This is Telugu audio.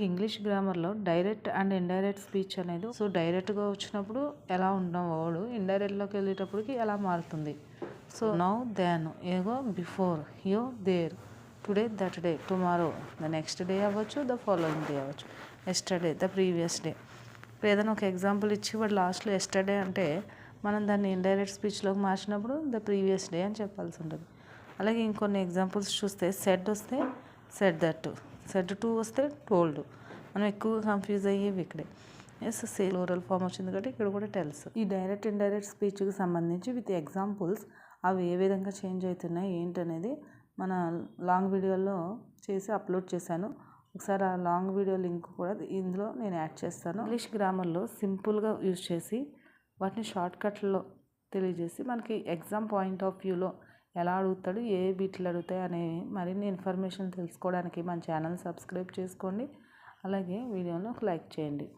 ఇంగ్లీష్ గ్రామర్లో డైరెక్ట్ అండ్ ఇండైరెక్ట్ స్పీచ్ అనేది సో డైరెక్ట్గా వచ్చినప్పుడు ఎలా ఉంటాం వర్డ్ ఇండైరెక్ట్లోకి వెళ్ళేటప్పటికి ఎలా మారుతుంది. So now then ago before యో there today that day tomorrow the next day అవ్వచ్చు, ద ఫాలోయింగ్ డే అవ్వచ్చు, ఎస్టర్డే ద ప్రీవియస్ డే. ఇప్పుడు ఏదైనా ఒక ఎగ్జాంపుల్ ఇచ్చి వాడు లాస్ట్లో ఎస్టర్డే అంటే మనం దాన్ని ఇండైరెక్ట్ స్పీచ్లోకి మార్చినప్పుడు ద ప్రీవియస్ డే అని చెప్పాల్సి ఉంటుంది. అలాగే ఇంకొన్ని ఎగ్జాంపుల్స్ చూస్తే సెడ్ వస్తే సెడ్ దట్, సెడ్ టు వస్తే టోల్డ్. మనం ఎక్కువగా కన్ఫ్యూజ్ అయ్యేవి ఇక్కడే. సేల్ ఓరల్ ఫామ్ వచ్చింది కాబట్టి ఇక్కడ కూడా టెల్స్. ఈ డైరెక్ట్ ఇండైరెక్ట్ స్పీచ్కి సంబంధించి విత్ ఎగ్జాంపుల్స్ అవి ఏ విధంగా చేంజ్ అవుతున్నాయి ఏంటనేది మన లాంగ్ వీడియోలో చేసి అప్లోడ్ చేశాను. ఒకసారి ఆ లాంగ్ వీడియో లింక్ కూడా ఇందులో నేను యాడ్ చేస్తాను. ఇంగ్లీష్ గ్రామర్లో సింపుల్గా యూజ్ చేసి వాటిని షార్ట్కట్లో తెలియజేసి మనకి ఎగ్జామ్ పాయింట్ ఆఫ్ వ్యూలో ఎలా అడుగుతాడు, ఏ బీట్లు అడుగుతాయి అనే మరిన్ని ఇన్ఫర్మేషన్ తెలుసుకోవడానికి మన ఛానల్ సబ్స్క్రైబ్ చేసుకోండి. అలాగే వీడియోని ఒక లైక్ చేయండి.